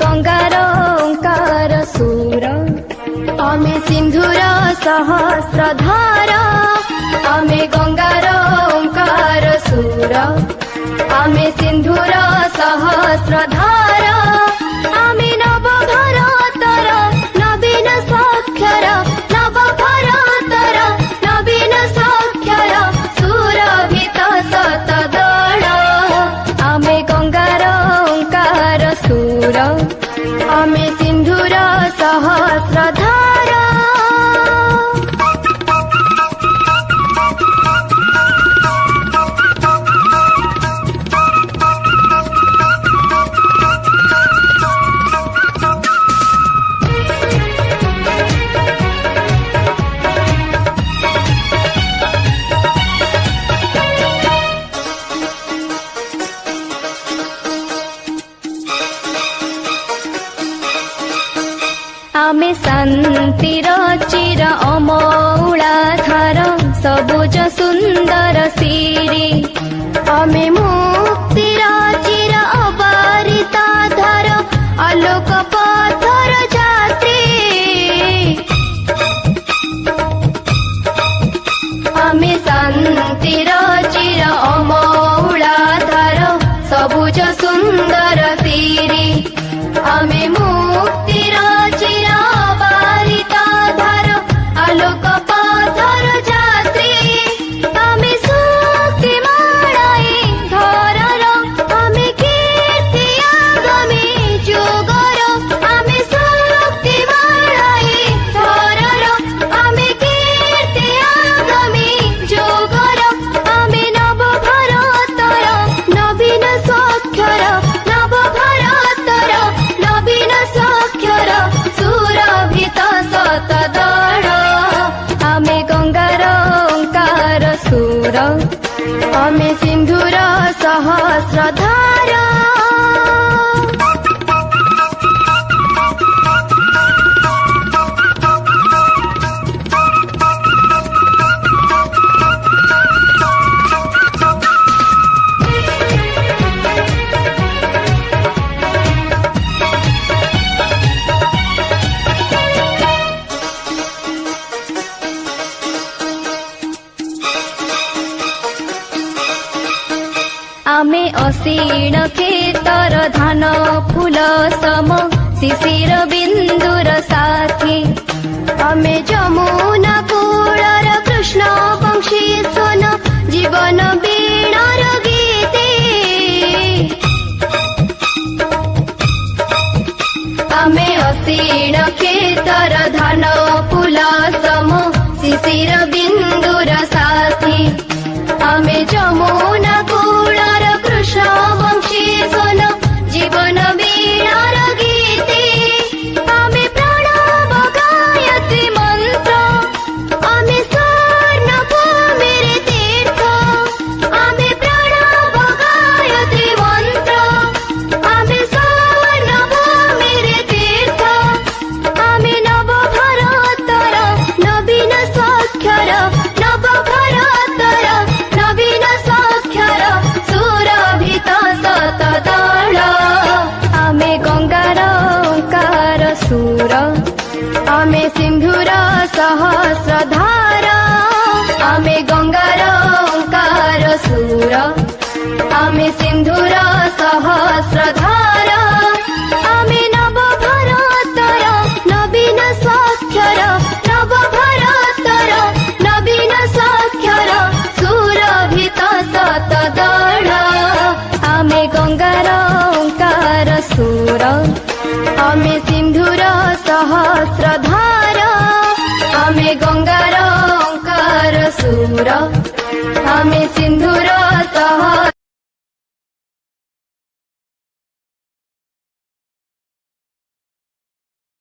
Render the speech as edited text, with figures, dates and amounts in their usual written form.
गंगार ओंकार सुर आमे सिंधुर सहस्रधार आमे गंगार ओंकार सुर आमे सिंधुर सहस्रधार आमे नव भारतर नवीन साक्षर नव भारतर नवीन साक्षर सुरभित शतदल आमे गंगार ओंकार सुर आमे सिंधुर सहस्रधार। आमे शांतिर चिर अमौलाधार सबुज सुंदर सिरी आमे मुक्तिर चिर अबारिताधार आलोक पथर जात्री आमे शांतिर चिर अमौलाधार सबुज सुंदर सिरी आमे मुक्तिर चिर बारिताधार आलोक पथर जात्री आमे शक्ति माळाई धरर आमे कीर्ति आगामी जुगर आमे शक्ति माळाई धरर आमे कीर्ति आगामी जुगर आमे नव भारतर नवीन साक्षर नव भारतर नवीन साक्षर सुरभित शतदल आमे गंगार ओंकार सुर आमे सिंधुर सहस्रधार। आमे असीण खेतर धान फूल सम शिशिर बिंदुर साथी आमे जमुना कूलर कृष्ण वंशी सोन जीवन वीणार गीते आमे असीण खेतर धान फूल सम शिशिर बिंदुर साथी आमे जमुना कूलर कृष्ण वंशी सोन जीवन वीणार गीते आमे प्रणव गायत्री मंत्र आमे स्वर्ण भूमिर तीर्थ आमे प्रणव गायत्री मंत्र आमे स्वर्ण भूमिर तीर्थ आमे नव भारतर नवीन साक्षर नव भारतर नवीन साक्षर सुरभित शतदल आमे गंगार ओंकार सुर आमे सिंधुर सहस्रधार आमे गंगार ओंकार सुर आमे सिंधुर सहस्रधार आमे नव भारतर नवीन साक्षर नव भारतर नवीन साक्षर सुरभित शतदल आमे गंगार ओंकार सुर आमे सिंधुर सहस्रधार आमे गंगार ओंकार सुर आमे सिंधुर सहस्रधार।